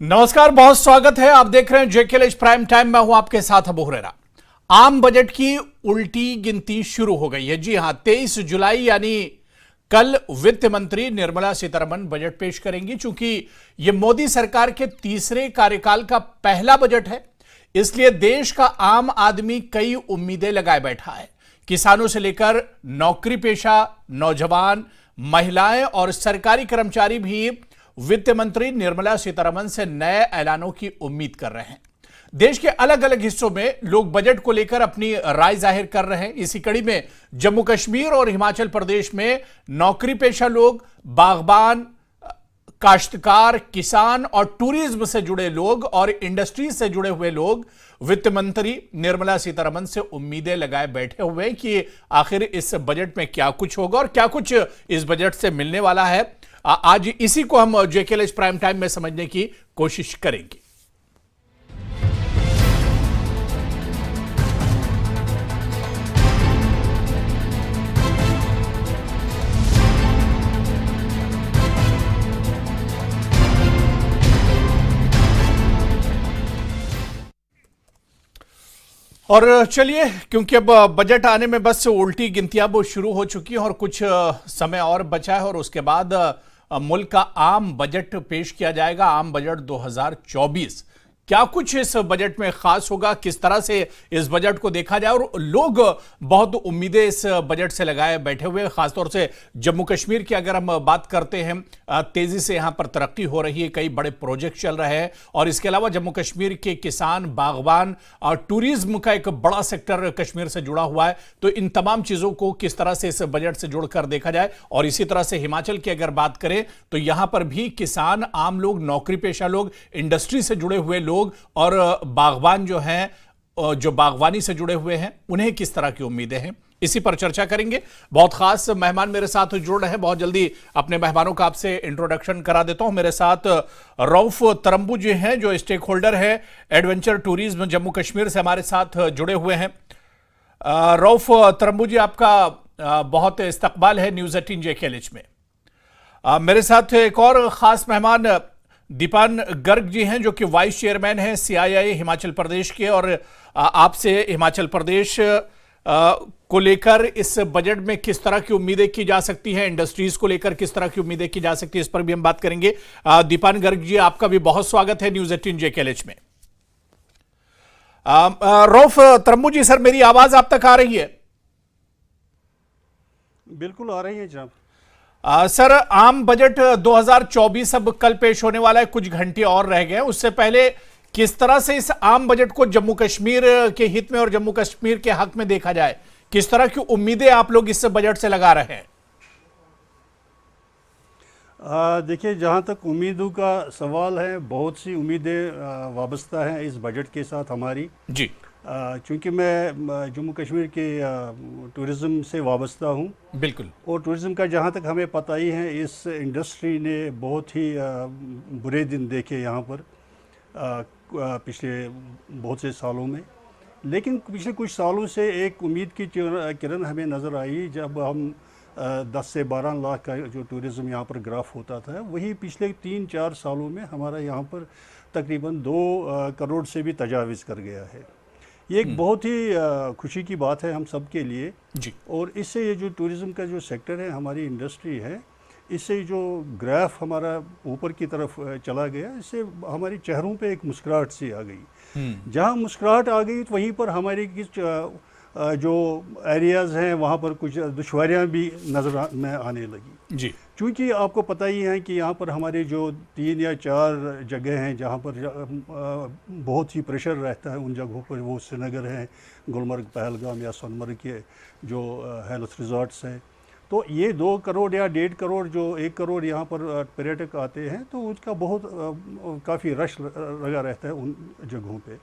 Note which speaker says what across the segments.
Speaker 1: नमस्कार, बहुत स्वागत है। आप देख रहे हैं जेकेएल प्राइम टाइम। मैं हूं आपके साथ अबू हुरैरा। आम बजट की उल्टी गिनती शुरू हो गई है। जी हां, 23 जुलाई यानी कल वित्त मंत्री निर्मला सीतारमण बजट पेश करेंगी। चूंकि यह मोदी सरकार के तीसरे कार्यकाल का पहला बजट है, इसलिए देश का आम आदमी कई उम्मीदें लगाए बैठा है। किसानों से लेकर नौकरी पेशा, नौजवान, महिलाएं और सरकारी कर्मचारी भी वित्त मंत्री निर्मला सीतारमण से नए ऐलानों की उम्मीद कर रहे हैं। देश के अलग अलग हिस्सों में लोग बजट को लेकर अपनी राय जाहिर कर रहे हैं। इसी कड़ी में जम्मू कश्मीर और हिमाचल प्रदेश में नौकरी पेशा लोग, बागबान, काश्तकार, किसान और टूरिज्म से जुड़े लोग और इंडस्ट्री से जुड़े हुए लोग वित्त मंत्री निर्मला सीतारमण से उम्मीदें लगाए बैठे हुए हैं कि आखिर इस बजट में क्या कुछ होगा और क्या कुछ इस बजट से मिलने वाला है। आज इसी को हम जेकेएल प्राइम टाइम में समझने की कोशिश करेंगे। और चलिए, क्योंकि अब बजट आने में बस उल्टी गिनतियां वो शुरू हो चुकी हैं और कुछ समय और बचा है और उसके बाद मुल्क का आम बजट पेश किया जाएगा। आम बजट 2024 क्या कुछ इस बजट में खास होगा, किस तरह से इस बजट को देखा जाए, और लोग बहुत उम्मीदें इस बजट से लगाए बैठे हुए। खासतौर से जम्मू कश्मीर की अगर हम बात करते हैं, तेजी से यहां पर तरक्की हो रही है, कई बड़े प्रोजेक्ट चल रहे हैं और इसके अलावा जम्मू कश्मीर के किसान, बागवान और टूरिज्म का एक बड़ा सेक्टर कश्मीर से जुड़ा हुआ है। तो इन तमाम चीजों को किस तरह से इस बजट से जुड़कर देखा जाए। और इसी तरह से हिमाचल की अगर बात करें तो यहां पर भी किसान, आम लोग, नौकरी पेशा लोग, इंडस्ट्री से जुड़े हुए लोग और बागवान जो हैं, जो बागवानी से जुड़े हुए हैं, उन्हें किस तरह की उम्मीदें हैं, इसी पर चर्चा करेंगे। बहुत खास मेहमान मेरे साथ जुड़ रहे हैं। बहुत जल्दी अपने मेहमानों का आपसे इंट्रोडक्शन करा देता हूं। मेरे साथ रऊफ तरम्बू जी हैं, जो स्टेक होल्डर है एडवेंचर टूरिज्म जम्मू कश्मीर से हमारे साथ जुड़े हुए हैं। रऊफ तरम्बू जी, आपका बहुत इस्तकबाल है न्यूज 18 जेकेएल में। मेरे साथ एक और खास मेहमान दीपान गर्ग जी हैं, जो कि वाइस चेयरमैन हैं सीआईआई हिमाचल प्रदेश के, और आपसे हिमाचल प्रदेश को लेकर इस बजट में किस तरह की उम्मीदें की जा सकती हैं, इंडस्ट्रीज को लेकर किस तरह की उम्मीदें की जा सकती है, इस पर भी हम बात करेंगे। दीपान गर्ग जी, आपका भी बहुत स्वागत है न्यूज 18 जेकेएल में। रऊफ तरम्बू जी, सर मेरी आवाज आप तक आ रही है?
Speaker 2: बिल्कुल आ रही है जनाब।
Speaker 1: सर, आम बजट 2024 अब कल पेश होने वाला है, कुछ घंटे और रह गए हैं। उससे पहले किस तरह से इस आम बजट को जम्मू कश्मीर के हित में और जम्मू कश्मीर के हक में देखा जाए, किस तरह की उम्मीदें आप लोग इस बजट से लगा रहे हैं?
Speaker 2: देखिए, जहाँ तक उम्मीदों का सवाल है, बहुत सी उम्मीदें वाबस्ता हैं इस बजट के साथ हमारी
Speaker 1: जी।
Speaker 2: चूँकि मैं जम्मू कश्मीर के टूरिज़्म से वाबस्ता हूँ।
Speaker 1: बिल्कुल।
Speaker 2: और टूरिज़्म का जहाँ तक हमें पता ही है, इस इंडस्ट्री ने बहुत ही बुरे दिन देखे यहाँ पर पिछले बहुत से सालों में। लेकिन पिछले कुछ सालों से एक उम्मीद की किरण हमें नज़र आई, जब हम 10 से 12 लाख का जो टूरिज़्म यहाँ पर ग्राफ होता था, वही पिछले 3-4 सालों में हमारा यहाँ पर तकरीबन 2 करोड़ से भी तजाविज़ कर गया है। ये एक बहुत ही खुशी की बात है हम सब के लिए
Speaker 1: जी।
Speaker 2: और इससे ये जो टूरिज़्म का जो सेक्टर है, हमारी इंडस्ट्री है, इससे जो ग्राफ हमारा ऊपर की तरफ चला गया, इससे हमारी चेहरों पे एक मुस्कुराहट सी आ गई। जहाँ मुस्कुराहट आ गई, तो वहीं पर हमारी कुछ जो एरियाज़ हैं, वहाँ पर कुछ दुश्वारियाँ भी नज़र में आने लगी
Speaker 1: जी।
Speaker 2: क्योंकि आपको पता ही है कि यहाँ पर हमारे जो 3 या 4 जगह हैं जहाँ पर बहुत ही प्रेशर रहता है, उन जगहों पर वो श्रीनगर है, गुलमर्ग, पहलगाम या सोनमर्ग के जो हेल्थ रिजॉर्ट्स हैं। तो ये 2 करोड़ या 1.5 करोड़, जो 1 करोड़ यहाँ पर पर्यटक आते हैं, तो उसका बहुत काफ़ी रश लगा रहता है उन जगहों पे,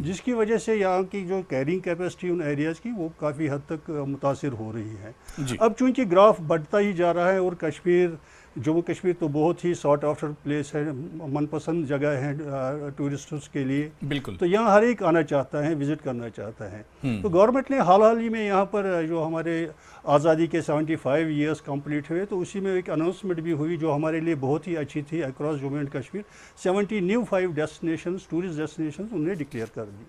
Speaker 2: जिसकी वजह से यहाँ की जो कैरिंग कैपेसिटी उन एरियाज़ की वो काफ़ी हद तक मुतासिर हो रही है। अब चूंकि ग्राफ बढ़ता ही जा रहा है और कश्मीर जम्मू कश्मीर तो बहुत ही सॉट आफ्टर प्लेस है, मनपसंद जगह है टूरिस्ट्स के लिए।
Speaker 1: बिल्कुल।
Speaker 2: तो यहाँ हर एक आना चाहता है, विजिट करना चाहता है। तो गवर्नमेंट ने हाल ही में यहाँ पर जो हमारे आज़ादी के 75 ईयर्स कंप्लीट हुए, तो उसी में एक अनाउंसमेंट भी हुई जो हमारे लिए बहुत ही अच्छी थी। Across Jammu and Kashmir 70 new 5 destinations, tourist destinations उन्होंने डिक्लेयर कर दी।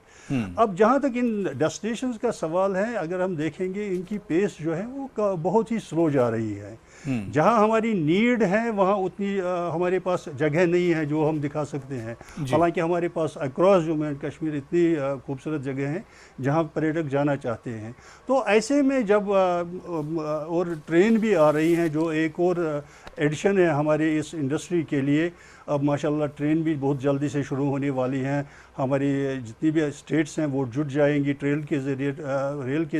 Speaker 2: अब जहाँ तक इन डेस्टिनेशंस का सवाल है, अगर हम देखेंगे इनकी पेस जो है वो बहुत ही स्लो जा रही है। जहाँ हमारी नीड है वहाँ उतनी हमारे पास जगह नहीं है जो हम दिखा सकते हैं। हालांकि हमारे पास अक्रॉस जम्मू एंड कश्मीर इतनी खूबसूरत जगह हैं जहाँ पर्यटक जाना चाहते हैं। तो ऐसे में जब और ट्रेन भी आ रही हैं जो एक और एडिशन है हमारे इस इंडस्ट्री के लिए। अब माशाल्लाह ट्रेन भी बहुत जल्दी से शुरू होने वाली हैं। हमारी जितनी भी स्टेट्स हैं वो जुड़ जाएंगी रेल के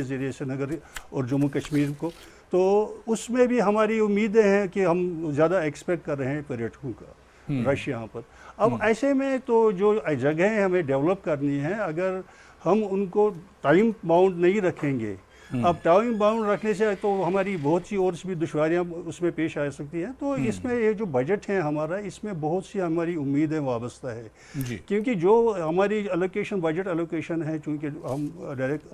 Speaker 2: ज़रिए श्रीनगर और जम्मू कश्मीर को। तो उसमें भी हमारी उम्मीदें हैं कि हम ज़्यादा एक्सपेक्ट कर रहे हैं पर्यटकों का रश यहाँ पर। अब ऐसे में तो जो जगहें हमें डेवलप करनी है, अगर हम उनको टाइम बाउंड नहीं रखेंगे, अब टाइम बाउंड रखने से तो हमारी बहुत सी और भी दुश्वारियाँ उसमें पेश आ सकती हैं। तो इसमें ये जो बजट है हमारा, इसमें बहुत सी हमारी उम्मीदें वाबस्ता है जी। क्योंकि जो हमारी एलोकेशन बजट एलोकेशन है, चूँकि हम डायरेक्ट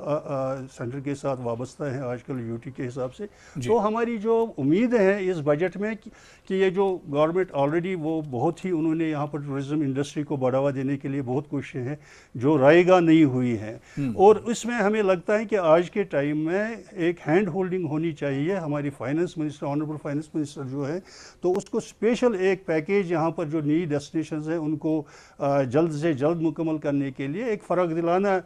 Speaker 2: सेंटर के साथ वाबस्ता है आजकल यूटी के हिसाब से, तो हमारी जो उम्मीद है इस बजट में कि ये जो गवर्नमेंट ऑलरेडी वो बहुत ही उन्होंने यहाँ पर टूरिज़्म इंडस्ट्री को बढ़ावा देने के लिए बहुत कोशिशें हैं जो रायगा नहीं हुई हैं। और इसमें हमें लगता है कि आज के टाइम में एक हैंड होल्डिंग होनी चाहिए। हमारी finance minister, honourable finance minister जो है, तो उसको स्पेशल एक पैकेज यहाँ पर जो नई डेस्टिनेशंस हैं उनको जल्द से जल्द मुकम्मल करने के लिए एक फ़र्क दिलाना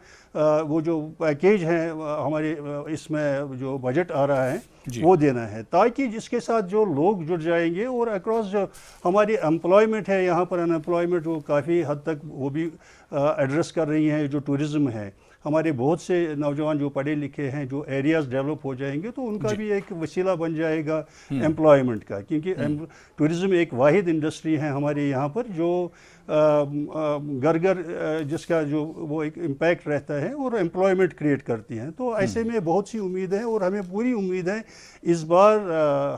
Speaker 2: वो जो पैकेज है हमारे इसमें जो बजट आ रहा है वो देना है, ताकि जिसके साथ जो लोग जुड़ जाएंगे। और अक्रॉस जो हमारी एम्प्लॉयमेंट है यहाँ पर, अनएम्प्लॉयमेंट वो काफ़ी हद तक वो भी एड्रेस कर रही हैं। जो टूरिज़्म है, हमारे बहुत से नौजवान जो पढ़े लिखे हैं, जो एरियाज़ डेवलप हो जाएंगे तो उनका भी एक वसीला बन जाएगा एम्प्लॉयमेंट का। क्योंकि टूरिज़्म एक वाहिद इंडस्ट्री है हमारे यहाँ पर जो घर घर जिसका जो वो एक इम्पैक्ट रहता है और एम्प्लॉयमेंट क्रिएट करती हैं। तो ऐसे में बहुत सी उम्मीद है और हमें पूरी उम्मीद है इस बार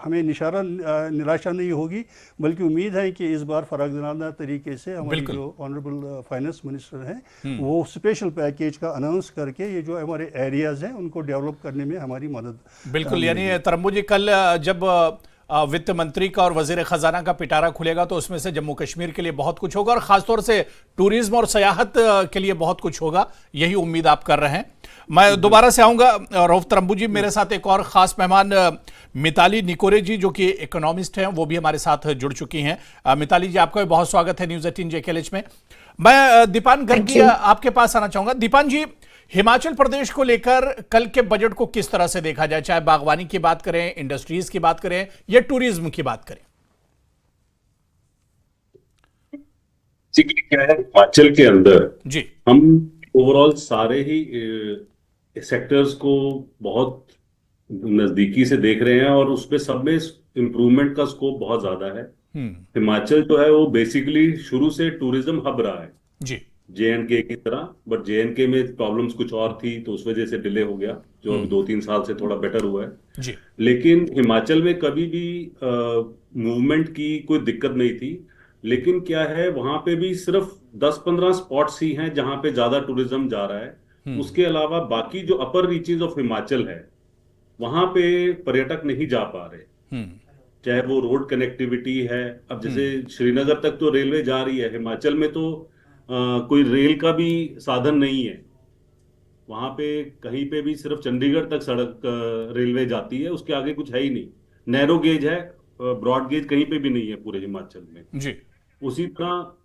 Speaker 2: हमें निराशा नहीं होगी, बल्कि उम्मीद है कि इस बार फ़र्क दिलाना तरीके से हमारी जो ऑनरेबल फाइनेंस मिनिस्टर हैं वो स्पेशल पैकेज का अनाउंस करके ये जो हमारे एरियाज़ हैं उनको डेवलप करने में हमारी मदद।
Speaker 1: बिल्कुल, यानी तरम्बू जी कल जब वित्त मंत्री का और वजीर खजाना का पिटारा खुलेगा तो उसमें से जम्मू कश्मीर के लिए बहुत कुछ होगा और खासतौर से टूरिज्म और सयाहत के लिए बहुत कुछ होगा, यही उम्मीद आप कर रहे हैं। मैं दोबारा से आऊंगा रऊफ तरम्बू जी, मेरे साथ एक और खास मेहमान मिताली निकोरे जी जो कि इकोनॉमिस्ट हैं, वो भी हमारे साथ जुड़ चुकी हैं। मिताली जी, आपका भी बहुत स्वागत है न्यूज़ 18 JKLH में। मैं दीपान गर्गी आपके पास आना चाहूंगा। दीपान जी, हिमाचल प्रदेश को लेकर कल के बजट को किस तरह से देखा जाए, चाहे बागवानी की बात करें, इंडस्ट्रीज की बात करें या टूरिज्म की बात करें?
Speaker 3: क्या है, हिमाचल के अंदर
Speaker 1: जी
Speaker 3: हम ओवरऑल सारे ही सेक्टर्स को बहुत नजदीकी से देख रहे हैं और उसमें सब में इम्प्रूवमेंट का स्कोप बहुत ज्यादा है। हिमाचल जो है वो बेसिकली शुरू से टूरिज्म हब रहा है
Speaker 1: जी,
Speaker 3: JNK की तरह, बट JNK में प्रॉब्लम्स कुछ और थी तो उस वजह से डिले हो गया, जो अभी 2-3 साल से थोड़ा बेटर हुआ है
Speaker 1: जी।
Speaker 3: लेकिन हिमाचल में कभी भी मूवमेंट की कोई दिक्कत नहीं थी। लेकिन क्या है, वहां पे भी सिर्फ 10-15 स्पॉट्स ही हैं जहां पे ज्यादा टूरिज्म जा रहा है। उसके अलावा बाकी जो अपर रीचेज ऑफ हिमाचल है वहां पे पर्यटक नहीं जा पा रहे, चाहे वो रोड कनेक्टिविटी है। अब जैसे श्रीनगर तक तो रेलवे जा रही है, हिमाचल में तो कोई रेल का भी साधन नहीं है। वहां पे कहीं पे भी सिर्फ चंडीगढ़ तक सड़क रेलवे जाती है, उसके आगे कुछ है ही नहीं। नैरो गेज है, ब्रॉड गेज कहीं पे भी नहीं है पूरे हिमाचल में
Speaker 1: जी।
Speaker 3: उसी तरह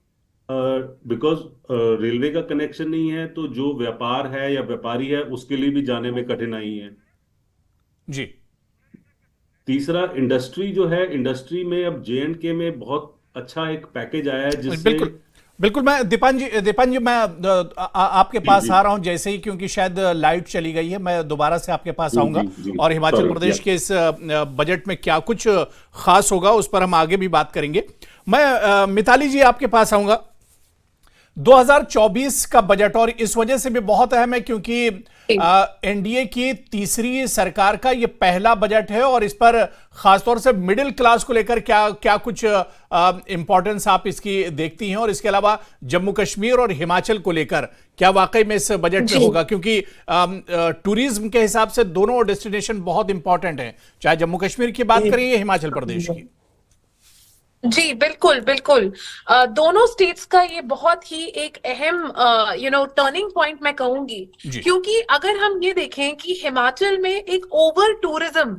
Speaker 3: बिकॉज रेलवे का कनेक्शन नहीं है तो जो व्यापार है या व्यापारी है उसके लिए भी जाने में कठिनाई है
Speaker 1: जी।
Speaker 3: तीसरा इंडस्ट्री जो है, इंडस्ट्री में अब JNK में बहुत अच्छा एक पैकेज आया है जिससे
Speaker 1: बिल्कुल मैं दीपान जी मैं आपके पास आ रहा हूं जैसे ही, क्योंकि शायद लाइट चली गई है। मैं दोबारा से आपके पास आऊंगा और हिमाचल प्रदेश के इस बजट में क्या कुछ खास होगा उस पर हम आगे भी बात करेंगे। मैं मिताली जी आपके पास आऊंगा। 2024 का बजट और इस वजह से भी बहुत अहम है क्योंकि एनडीए की तीसरी सरकार का ये पहला बजट है और इस पर खासतौर से मिडिल क्लास को लेकर क्या क्या कुछ इंपॉर्टेंस आप इसकी देखती हैं, और इसके अलावा जम्मू कश्मीर और हिमाचल को लेकर क्या वाकई में इस बजट में होगा, क्योंकि टूरिज्म के हिसाब से दोनों डेस्टिनेशन बहुत इंपॉर्टेंट हैं, चाहे जम्मू कश्मीर की बात करें या हिमाचल प्रदेश की।
Speaker 4: जी बिल्कुल बिल्कुल। दोनों स्टेट्स का ये बहुत ही एक अहम टर्निंग पॉइंट मैं कहूंगी, क्योंकि अगर हम ये देखें कि हिमाचल में एक ओवर टूरिज्म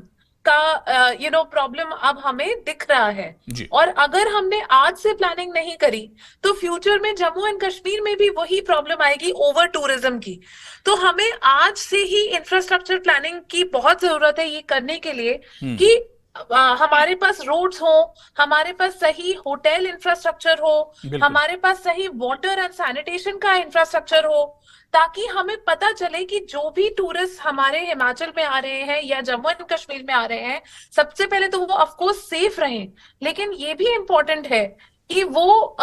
Speaker 4: का प्रॉब्लम अब हमें दिख रहा है, और अगर हमने आज से प्लानिंग नहीं करी तो फ्यूचर में जम्मू एंड कश्मीर में भी वही प्रॉब्लम आएगी ओवर टूरिज्म की। तो हमें आज से ही इंफ्रास्ट्रक्चर प्लानिंग की बहुत जरूरत है ये करने के लिए कि हमारे पास रोड्स हो, हमारे पास सही होटल इंफ्रास्ट्रक्चर हो, हमारे पास सही वाटर एंड सैनिटेशन का इंफ्रास्ट्रक्चर हो, ताकि हमें पता चले कि जो भी टूरिस्ट हमारे हिमाचल में आ रहे हैं या जम्मू एंड कश्मीर में आ रहे हैं, सबसे पहले तो वो ऑफ कोर्स सेफ रहें, लेकिन ये भी इम्पोर्टेंट है कि वो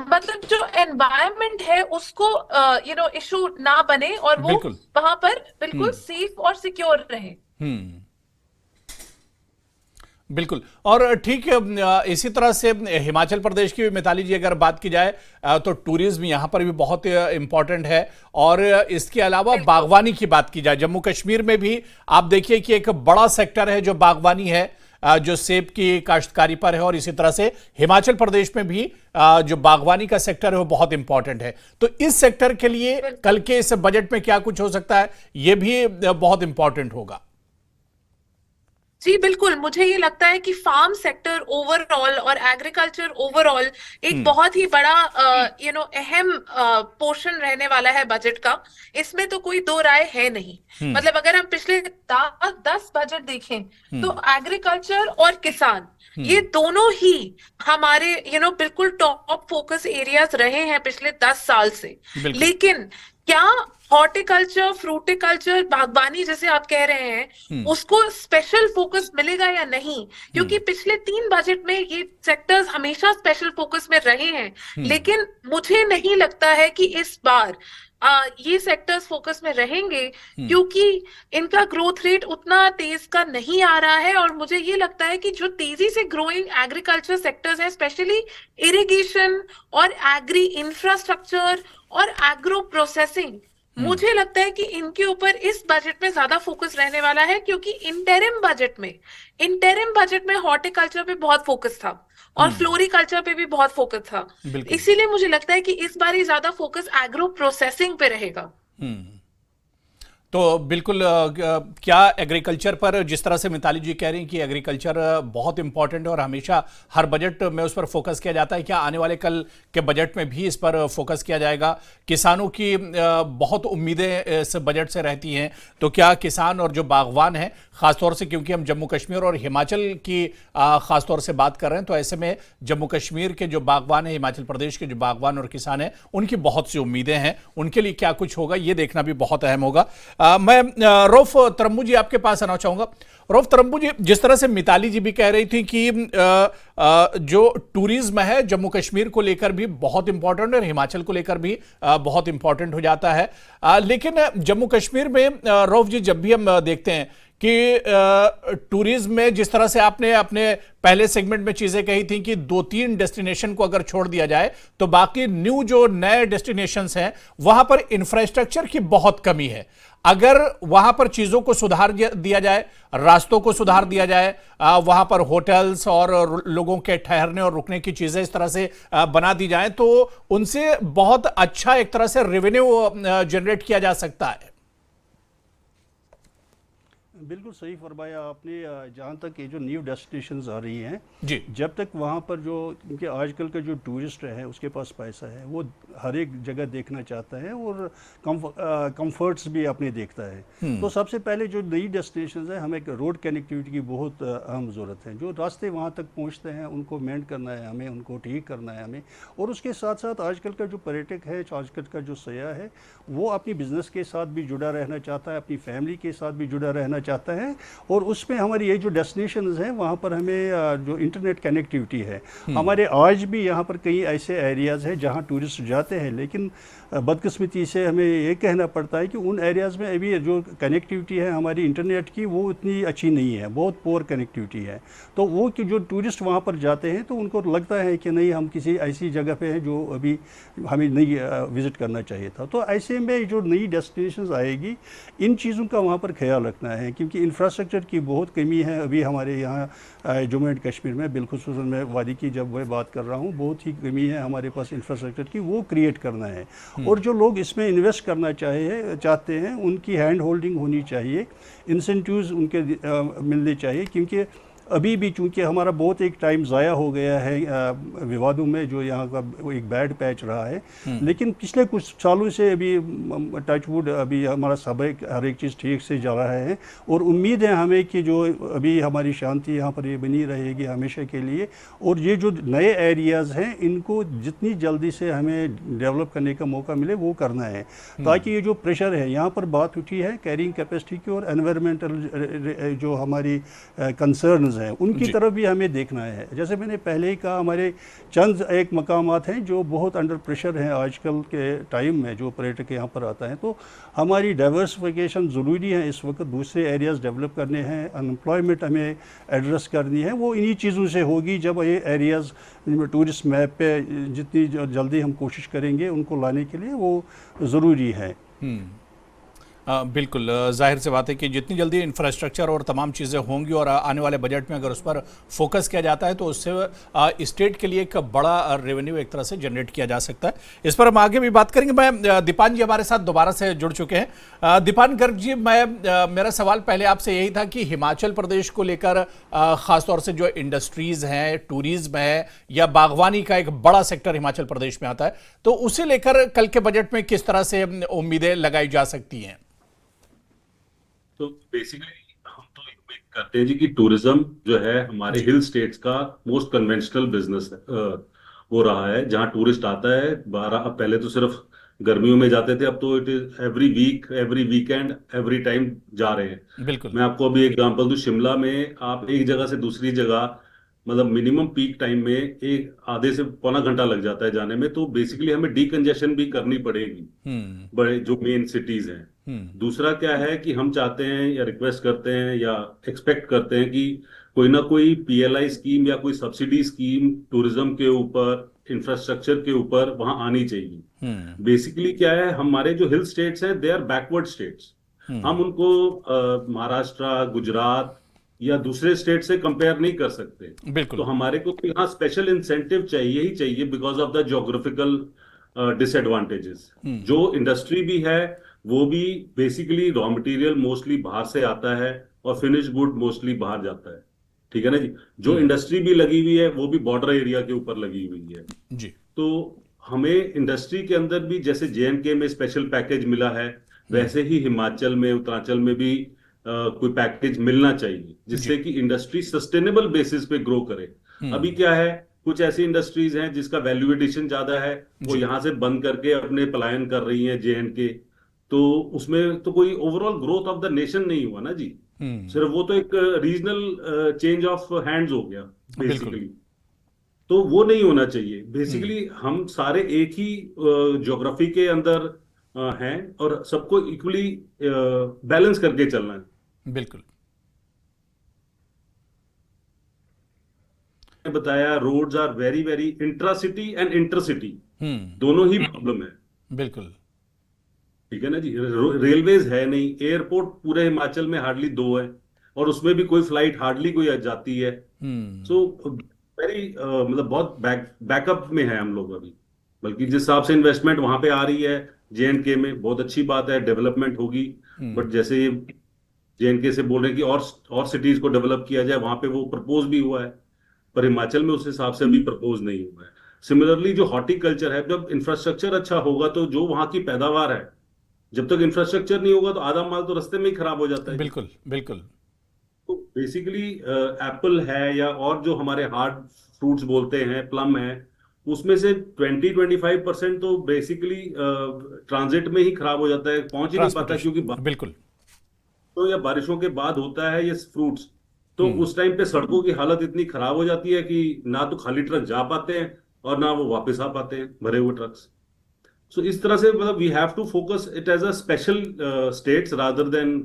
Speaker 4: मतलब जो एनवायरनमेंट है उसको इशू ना बने और वो वहां पर बिल्कुल सेफ और सिक्योर रहे।
Speaker 1: बिल्कुल। और ठीक इसी तरह से हिमाचल प्रदेश की भी मिताली जी अगर बात की जाए तो टूरिज्म यहां पर भी बहुत इंपॉर्टेंट है, और इसके अलावा बागवानी की बात की जाए जम्मू कश्मीर में भी आप देखिए कि एक बड़ा सेक्टर है जो बागवानी है, जो सेब की काश्तकारी पर है, और इसी तरह से हिमाचल प्रदेश में भी जो बागवानी का सेक्टर है वो बहुत इंपॉर्टेंट है। तो इस सेक्टर के लिए कल के इस बजट में क्या कुछ हो सकता है, ये भी बहुत इंपॉर्टेंट होगा।
Speaker 4: जी बिल्कुल, मुझे ये लगता है कि फार्म सेक्टर ओवरऑल और एग्रीकल्चर ओवरऑल एक बहुत ही बड़ा अहम पोर्शन रहने वाला है बजट का। इसमें तो कोई दो राय है नहीं। मतलब अगर हम पिछले 10 बजट देखें तो एग्रीकल्चर और किसान ये दोनों ही हमारे बिल्कुल टॉप फोकस एरियाज रहे हैं पिछले 10 साल से। लेकिन क्या हॉर्टिकल्चर, फ्रूटिकल्चर, बागवानी जैसे आप कह रहे हैं उसको स्पेशल फोकस मिलेगा या नहीं? क्योंकि पिछले 3 बजट में ये सेक्टर्स हमेशा स्पेशल फोकस में रहे हैं, लेकिन मुझे नहीं लगता है कि इस बार ये सेक्टर्स फोकस में रहेंगे, क्योंकि इनका ग्रोथ रेट उतना तेज का नहीं आ रहा है। और मुझे ये लगता है कि जो तेजी से ग्रोइंग एग्रीकल्चर सेक्टर्स हैं, स्पेशली इरिगेशन और एग्री इंफ्रास्ट्रक्चर और एग्रो प्रोसेसिंग, मुझे लगता है कि इनके ऊपर इस बजट में ज्यादा फोकस रहने वाला है, क्योंकि इंटरिम बजट में हॉर्टिकल्चर पे बहुत फोकस था और फ्लोरिकल्चर पे भी बहुत फोकस था। इसीलिए मुझे लगता है कि इस बार ही ज्यादा फोकस एग्रो प्रोसेसिंग पे रहेगा।
Speaker 1: तो बिल्कुल क्या एग्रीकल्चर पर, जिस तरह से मिताली जी कह रही हैं कि एग्रीकल्चर बहुत इंपॉर्टेंट है और हमेशा हर बजट में उस पर फोकस किया जाता है, क्या आने वाले कल के बजट में भी इस पर फोकस किया जाएगा? किसानों की बहुत उम्मीदें इस बजट से रहती हैं, तो क्या किसान और जो बागवान हैं, खासतौर से क्योंकि हम जम्मू कश्मीर और हिमाचल की खासतौर से बात कर रहे हैं, तो ऐसे में जम्मू कश्मीर के जो बागवान हैं, हिमाचल प्रदेश के जो बागवान और किसान हैं, उनकी बहुत सी उम्मीदें हैं, उनके लिए क्या कुछ होगा ये देखना भी बहुत अहम होगा। मैं रऊफ तरम्बू जी आपके पास आना चाहूंगा। रऊफ तरम्बू जी, जिस तरह से मिताली जी भी कह रही थी कि जो टूरिज्म है जम्मू कश्मीर को लेकर भी बहुत इंपॉर्टेंट है और हिमाचल को लेकर भी बहुत इंपॉर्टेंट हो जाता है, लेकिन जम्मू कश्मीर में रऊफ जी जब भी हम देखते हैं कि टूरिज्म में जिस तरह से आपने अपने पहले सेगमेंट में चीजें कही थी कि 2-3 डेस्टिनेशन को अगर छोड़ दिया जाए तो बाकी जो नए डेस्टिनेशंस हैं वहां पर इंफ्रास्ट्रक्चर की बहुत कमी है। अगर वहां पर चीजों को सुधार दिया जाए, रास्तों को सुधार दिया जाए, वहां पर होटल्स और लोगों के ठहरने और रुकने की चीजें इस तरह से बना दी जाए तो उनसे बहुत अच्छा एक तरह से रेवेन्यू जनरेट किया जा सकता है।
Speaker 2: बिल्कुल सही फरमाया आपने। जहाँ तक ये जो न्यू डेस्टिनेशंस आ रही हैं
Speaker 1: जी,
Speaker 2: जब तक वहाँ पर जो क्योंकि आजकल का जो टूरिस्ट है उसके पास पैसा है, वो हर एक जगह देखना चाहता है और कंफर्ट्स भी अपने देखता है। तो सबसे पहले जो नई डेस्टिनेशंस है, हमें रोड कनेक्टिविटी की बहुत अहम ज़रूरत है। जो रास्ते वहाँ तक पहुँचते हैं उनको मेंटेन करना है हमें, उनको ठीक करना है हमें। और उसके साथ साथ आजकल का जो पर्यटक है, आजकल का जो सयाह है, वो अपनी बिजनेस के साथ भी जुड़ा रहना चाहता है, अपनी फैमिली के साथ भी जुड़ा रहना चाहता है। और उसमें हमारी ये जो डेस्टिनेशंस हैं वहाँ पर हमें जो इंटरनेट कनेक्टिविटी है, हमारे आज भी यहाँ पर कई ऐसे एरियाज़ हैं जहाँ टूरिस्ट जाते हैं, लेकिन बदकिस्मती से हमें ये कहना पड़ता है कि उन एरियाज़ में अभी जो कनेक्टिविटी है हमारी इंटरनेट की वो उतनी अच्छी नहीं है, बहुत पुअर कनेक्टिविटी है। तो वो कि जो टूरिस्ट वहाँ पर जाते हैं तो उनको लगता है कि नहीं, हम किसी ऐसी जगह पे हैं जो अभी हमें नहीं विज़िट करना चाहिए था। तो ऐसे में जो नई डेस्टिनेशंस आएगी, इन चीज़ों का वहाँ पर ख्याल रखना है, क्योंकि इंफ्रास्ट्रक्चर की बहुत कमी है अभी हमारे यहाँ जम्मू एंड कश्मीर में। बिलखुसूस मैं वादी की जब मैं बात कर रहा हूँ, बहुत ही कमी है हमारे पास इंफ्रास्ट्रक्चर की, वो क्रिएट करना है। और जो लोग इसमें इन्वेस्ट करना चाहते हैं उनकी हैंड होल्डिंग होनी चाहिए, इंसेंटिव्स उनके मिलने चाहिए, क्योंकि अभी भी चूँकि हमारा बहुत एक टाइम ज़ाया हो गया है विवादों में, जो यहाँ का एक बैड पैच रहा है। लेकिन पिछले कुछ सालों से अभी टचवुड अभी हमारा सब हर एक चीज़ ठीक से जा रहा है, और उम्मीद है हमें कि जो अभी हमारी शांति यहाँ पर ये बनी रहेगी हमेशा के लिए। और ये जो नए एरियाज़ हैं इनको जितनी जल्दी से हमें डेवलप करने का मौका मिले वो करना है, ताकि ये जो प्रेशर है, यहाँ पर बात उठी है कैरिंग कैपेसिटी की और एनवायरमेंटल जो हमारी कंसर्न्स हैं उनकी तरफ भी हमें देखना है। जैसे मैंने पहले ही कहा, हमारे चंद एक मकामात हैं जो बहुत अंडर प्रेशर हैं आजकल के टाइम में, जो पर्यटक यहाँ पर आता है। तो हमारी डाइवर्सिफिकेशन ज़रूरी है इस वक्त, दूसरे एरियाज़ डेवलप करने हैं, अनएम्प्लॉयमेंट हमें एड्रेस करनी है। वो इन्हीं चीज़ों से होगी जब ये एरियाज़ टूरिस्ट मैप पे जितनी जल्दी हम कोशिश करेंगे उनको लाने के लिए, वो ज़रूरी है।
Speaker 1: बिल्कुल, जाहिर सी बात है कि जितनी जल्दी इंफ्रास्ट्रक्चर और तमाम चीज़ें होंगी और आने वाले बजट में अगर उस पर फोकस किया जाता है तो उससे स्टेट के लिए एक बड़ा रेवेन्यू एक तरह से जनरेट किया जा सकता है। इस पर हम आगे भी बात करेंगे। मैं दीपान जी हमारे साथ दोबारा से जुड़ चुके हैं। दीपान गर्ग जी, मेरा सवाल पहले आपसे यही था कि हिमाचल प्रदेश को लेकर ख़ासतौर से जो इंडस्ट्रीज़ हैं, टूरिज्म है या बागवानी का एक बड़ा सेक्टर हिमाचल प्रदेश में आता है, तो उसे लेकर कल के बजट में किस तरह से उम्मीदें लगाई जा सकती हैं?
Speaker 3: तो बेसिकली हम तो उम्मीद करते हैं जी कि टूरिज्म जो है हमारे हिल स्टेट्स का मोस्ट कन्वेंशनल बिजनेस हो रहा है, जहां टूरिस्ट आता है। अब पहले तो सिर्फ गर्मियों में जाते थे, अब तो it is every week, every weekend, every time जा रहे हैं।
Speaker 1: बिल्कुल।
Speaker 3: मैं आपको अभी एग्जांपल दूं, शिमला में आप एक जगह से दूसरी जगह मतलब मिनिमम पीक टाइम में एक आधे से पौना घंटा लग जाता है जाने में। तो बेसिकली हमें डीकंजेशन भी करनी पड़ेगी बड़े जो मेन सिटीज हैं। दूसरा क्या है कि हम चाहते हैं या रिक्वेस्ट करते हैं या एक्सपेक्ट करते हैं कि कोई ना कोई पीएलआई स्कीम या कोई सब्सिडी स्कीम टूरिज्म के ऊपर, इंफ्रास्ट्रक्चर के ऊपर वहां आनी चाहिए। बेसिकली क्या है, हमारे जो हिल स्टेट्स हैं दे आर बैकवर्ड स्टेट्स। हम उनको महाराष्ट्र, गुजरात या दूसरे स्टेट से कंपेयर नहीं कर सकते।
Speaker 1: बिल्कुल।
Speaker 3: तो हमारे को यहाँ स्पेशल इंसेंटिव चाहिए ही चाहिए because of the geographical disadvantages. जो इंडस्ट्री भी है वो भी बेसिकली रॉ मटेरियल मोस्टली बाहर से आता है और फिनिश गुड मोस्टली बाहर जाता है, ठीक है ना जी। जो इंडस्ट्री भी लगी हुई है वो भी बॉर्डर एरिया के ऊपर लगी हुई है
Speaker 1: जी।
Speaker 3: तो हमें इंडस्ट्री के अंदर भी जैसे जेएंडके में स्पेशल पैकेज मिला है, वैसे ही हिमाचल में, उत्तरांचल में भी कोई पैकेज मिलना चाहिए जिससे कि इंडस्ट्री सस्टेनेबल बेसिस पे ग्रो करे। अभी क्या है, कुछ ऐसी इंडस्ट्रीज हैं जिसका वैल्यू एडिशन ज्यादा है, वो यहाँ से बंद करके अपने पलायन कर रही हैं जेएंडके। तो उसमें तो कोई overall growth of the nation नहीं हुआ ना जी, सिर्फ वो तो एक रीजनल चेंज ऑफ हैंड्स हो गया बेसिकली। तो वो नहीं होना चाहिए। बेसिकली हम सारे एक ही ज्योग्राफी के अंदर हैं और सबको इक्वली बैलेंस करके चलना है।
Speaker 1: बिल्कुल।
Speaker 3: बताया roads are very very intracity and intercity दोनों ही प्रॉब्लम है।
Speaker 1: बिल्कुल,
Speaker 3: ठीक है ना जी। रेलवेज है नहीं, एयरपोर्ट पूरे हिमाचल में हार्डली 2 है और उसमें भी कोई फ्लाइट हार्डली कोई जाती है। सो वेरी मतलब बहुत बैकअप में है हम लोग अभी। बल्कि जिस हिसाब से इन्वेस्टमेंट वहां पे आ रही है जेएंडके में, बहुत अच्छी बात है, डेवलपमेंट होगी। बट जैसे जेएंडके से बोल रहे हैं कि और सिटीज को डेवलप किया जाए, वहां पे वो प्रपोज भी हुआ है, पर हिमाचल में उस हिसाब से अभी प्रपोज नहीं हुआ है। सिमिलरली जो हॉर्टिकल्चर है, जब इंफ्रास्ट्रक्चर अच्छा होगा तो जो वहां की पैदावार है, जब तक इंफ्रास्ट्रक्चर नहीं होगा तो आधा माल तो रास्ते में ही खराब हो जाता है।
Speaker 1: बिल्कुल बिल्कुल।
Speaker 3: तो बेसिकली एप्पल है या और जो हमारे हार्ड फ्रूट्स बोलते हैं, प्लम है, उसमें से 20-25% तो बेसिकली ट्रांजिट में ही खराब हो जाता है, पहुंच ही नहीं पाता क्योंकि
Speaker 1: बिल्कुल
Speaker 3: तो या बारिशों के बाद होता है ये फ्रूट्स, तो उस टाइम पे सड़कों की हालत इतनी खराब हो जाती है कि ना तो खाली ट्रक जा पाते हैं और ना वो वापस आ पाते हैं भरे हुए ट्रक्स। सो इस तरह से मतलब we have to focus it as a special status rather than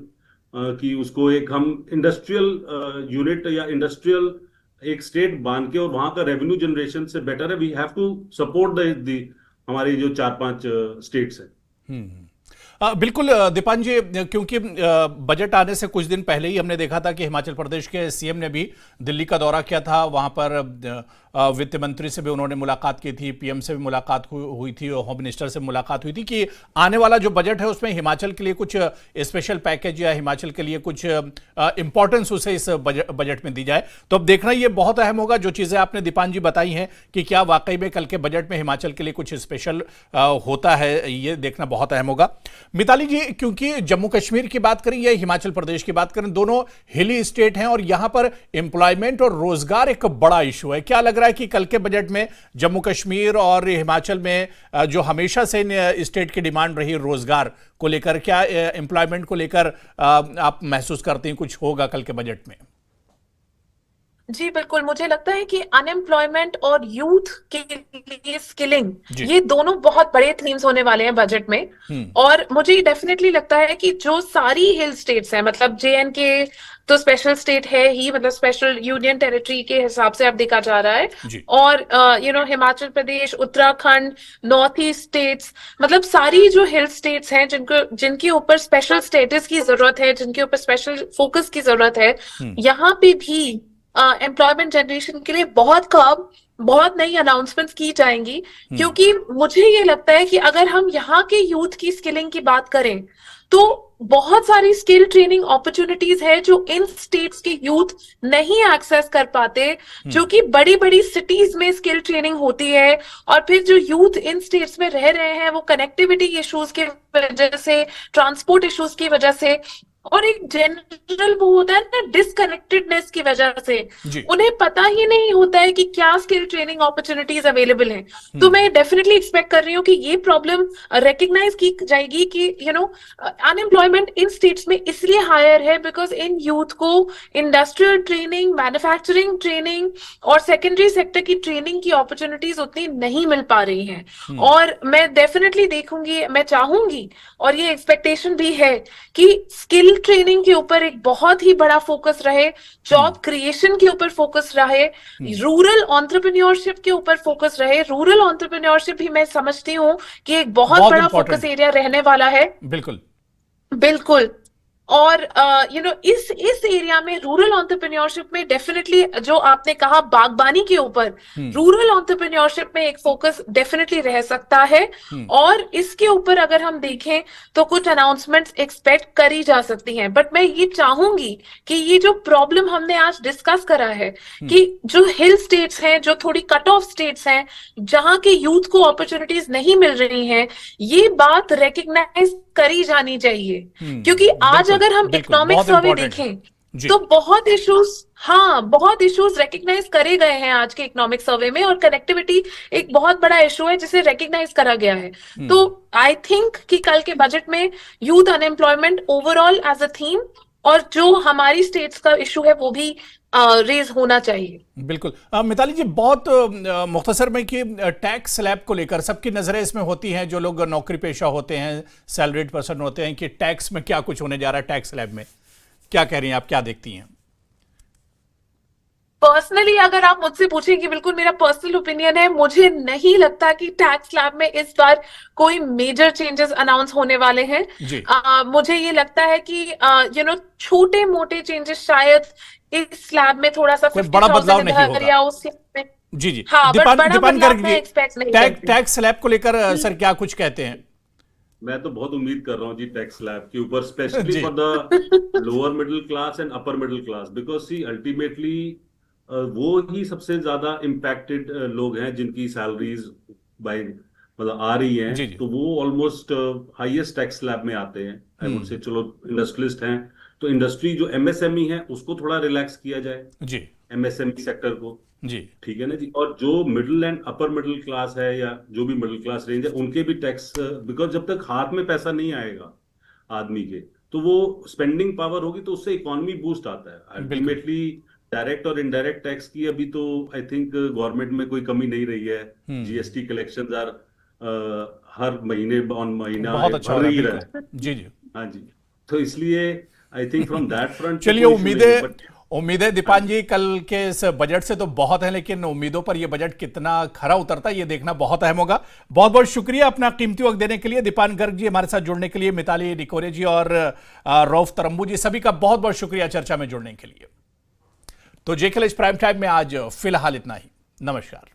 Speaker 3: कि उसको एक हम इंडस्ट्रियल यूनिट या इंडस्ट्रियल एक स्टेट मान के और वहां का रेवेन्यू जनरेशन से बेटर है we have to support the हमारी जो 4-5 स्टेट्स हैं।
Speaker 1: बिल्कुल दीपान जी, क्योंकि बजट आने से कुछ दिन पहले ही हमने देखा था कि हिमाचल प्रदेश के सीएम ने भी दिल्ली का दौरा किया था। वहां पर वित्त मंत्री से भी उन्होंने मुलाकात की थी, पीएम से भी मुलाकात हुई थी और होम मिनिस्टर से मुलाकात हुई थी कि आने वाला जो बजट है उसमें हिमाचल के लिए कुछ स्पेशल पैकेज या हिमाचल के लिए कुछ इंपॉर्टेंस उसे इस बजट में दी जाए। तो अब देखना ये बहुत अहम होगा जो चीजें आपने दीपान जी बताई हैं कि क्या वाकई में कल के बजट में हिमाचल के लिए कुछ स्पेशल होता है, ये देखना बहुत अहम होगा। मिताली जी, क्योंकि जम्मू कश्मीर की बात करें या हिमाचल प्रदेश की बात करें, दोनों हिली स्टेट हैं और यहां पर एम्प्लॉयमेंट और रोजगार एक बड़ा इशू है। क्या लग रहा है कि कल के बजट में जम्मू कश्मीर और हिमाचल में जो हमेशा से स्टेट की डिमांड रही रोजगार को लेकर, क्या एम्प्लॉयमेंट को लेकर आप महसूस करते हैं कुछ होगा कल के बजट में?
Speaker 4: जी बिल्कुल, मुझे लगता है कि अनएम्प्लॉयमेंट और यूथ के लिए स्किलिंग, ये दोनों बहुत बड़े थीम्स होने वाले हैं बजट में। और मुझे डेफिनेटली लगता है कि जो सारी हिल स्टेट्स हैं, मतलब JNK तो स्पेशल स्टेट है ही, मतलब स्पेशल यूनियन टेरिटरी के हिसाब से अब देखा जा रहा है, और Himachal Pradesh, Uttarakhand, north east states, मतलब सारी जो हिल स्टेट्स हैं जिनके ऊपर स्पेशल स्टेटस की जरूरत है, जिनके ऊपर स्पेशल फोकस की जरूरत है, यहाँ पे भी एम्प्लॉयमेंट जनरेशन के लिए बहुत नई अनाउंसमेंट्स की जाएंगी। क्योंकि मुझे ये लगता है कि अगर हम यहाँ के यूथ की स्किलिंग की बात करें तो बहुत सारी स्किल ट्रेनिंग अपॉर्चुनिटीज है जो इन स्टेट्स के यूथ नहीं एक्सेस कर पाते, जो कि बड़ी बड़ी सिटीज में स्किल ट्रेनिंग होती है। और फिर जो यूथ इन स्टेट्स में रह रहे हैं वो कनेक्टिविटी इश्यूज की वजह से, ट्रांसपोर्ट इश्यूज की वजह से और एक जनरल वो होता है ना डिसकनेक्टेडनेस की वजह से उन्हें पता ही नहीं होता है कि क्या स्किल ट्रेनिंग अपॉर्चुनिटीज अवेलेबल हैं। तो मैं डेफिनेटली एक्सपेक्ट कर रही हूँ कि ये प्रॉब्लम रिकग्नाइज की जाएगी कि अनएम्प्लॉयमेंट इन स्टेट्स में इसलिए हायर है बिकॉज इन यूथ को इंडस्ट्रियल ट्रेनिंग, मैन्युफैक्चरिंग ट्रेनिंग और सेकेंडरी सेक्टर की ट्रेनिंग की अपॉर्चुनिटीज उतनी नहीं मिल पा रही हैं। और मैं डेफिनेटली देखूंगी, मैं चाहूंगी और ये एक्सपेक्टेशन भी है कि स्किल ट्रेनिंग के ऊपर एक बहुत ही बड़ा फोकस रहे, जॉब क्रिएशन के ऊपर फोकस रहे, रूरल एंटरप्रेन्योरशिप के ऊपर फोकस रहे। रूरल एंटरप्रेन्योरशिप भी मैं समझती हूँ कि एक बहुत बड़ा फोकस एरिया रहने वाला है। बिल्कुल। और इस एरिया में रूरल एंटरप्रेन्योरशिप में डेफिनेटली जो आपने कहा बागबानी के ऊपर, रूरल एंटरप्रेन्योरशिप में एक फोकस डेफिनेटली रह सकता है। और इसके ऊपर अगर हम देखें तो कुछ अनाउंसमेंट्स एक्सपेक्ट करी जा सकती हैं। बट मैं ये चाहूंगी कि ये जो प्रॉब्लम हमने आज डिस्कस करा है कि जो हिल स्टेट्स हैं, जो थोड़ी कट ऑफ स्टेट्स हैं, जहां के यूथ को अपॉर्चुनिटीज नहीं मिल रही हैं, ये बात रिकग्नाइज करी जानी चाहिए। क्योंकि आज अगर हम इकोनॉमिक सर्वे देखें तो बहुत इश्यूज रिकग्नाइज करे गए हैं आज के इकोनॉमिक सर्वे में, और कनेक्टिविटी एक बहुत बड़ा इशू है जिसे रिकग्नाइज करा गया है। तो आई थिंक कि कल के बजट में youth unemployment overall as a theme और जो हमारी स्टेट्स का इशू है वो भी रेज होना चाहिए।
Speaker 1: बिल्कुल। मिताली जी, बहुत मुख्तसर में कि टैक्स स्लैब को लेकर सबकी नजरें इसमें होती हैं, जो लोग नौकरी पेशा होते हैं, सैलरीड पर्सन होते हैं, कि टैक्स में क्या कुछ होने जा रहा है, टैक्स स्लैब में क्या कह रही हैं आप, क्या देखती हैं?
Speaker 4: पर्सनली अगर आप मुझसे पूछें कि बिल्कुल मेरा पर्सनल ओपिनियन है, मुझे नहीं लगता कि टैक्स स्लैब में इस बार कोई मेजर चेंजेस अनाउंस होने वाले हैं। मुझे ये लगता है कि छोटे मोटे चेंजेस शायद इस स्लैब में थोड़ा सा
Speaker 1: बड़ा बदलाव नहीं होगा
Speaker 4: या उस स्लैब में।
Speaker 1: जी
Speaker 4: हाँ,
Speaker 1: दीपान गर्ग, टैक्स स्लैब को लेकर सर क्या कुछ कहते हैं?
Speaker 3: मैं तो बहुत उम्मीद कर रहा हूँ जी टैक्स स्लैब के ऊपर, specially for the lower middle class and upper middle class, because see ultimately वो ही सबसे ज्यादा इम्पैक्टेड लोग हैं जिनकी सैलरीज बाय मतलब आ रही हैं। तो वो ऑलमोस्ट हाईएस्ट टैक्स स्लैब में आते हैं। आई वुड से चलो इंडस्ट्रियलिस्ट हैं तो इंडस्ट्री जो MSME है उसको थोड़ा रिलैक्स किया जाए जी, MSME सेक्टर को जी, ठीक है ना जी। और जो middle and upper middle class है या जो भी मिडिल क्लास रेंज है उनके भी टैक्स, बिकॉज जब तक हाथ में पैसा नहीं आएगा आदमी के तो वो स्पेंडिंग पावर होगी तो उससे इकोनॉमी बूस्ट आता है अल्टीमेटली। डायरेक्ट और इनडायरेक्ट टैक्स की अभी तो आई थिंक गवर्नमेंट में कोई कमी नहीं रही है। जीएसटी कलेक्शंस आर हर महीने ऑन महीना
Speaker 1: बहुत अच्छा
Speaker 3: बढ़
Speaker 1: हो रहा है,
Speaker 3: रही है।
Speaker 1: बिल्कुल। जी जी।
Speaker 3: हाँ जी, तो इसलिए I think from that front
Speaker 1: चलिए, उम्मीदें दीपान जी कल के इस बजट से तो बहुत है, लेकिन उम्मीदों पर यह बजट कितना खरा उतरता है ये देखना बहुत अहम होगा। बहुत बहुत शुक्रिया अपना कीमती वक्त देने के लिए दीपान गर्ग जी, हमारे साथ जुड़ने के लिए मिताली निकोरे जी और रऊफ तरम्बू जी, सभी का बहुत बहुत शुक्रिया चर्चा में जुड़ने के लिए। तो जेके प्राइम टाइम में आज फिलहाल इतना ही। नमस्कार।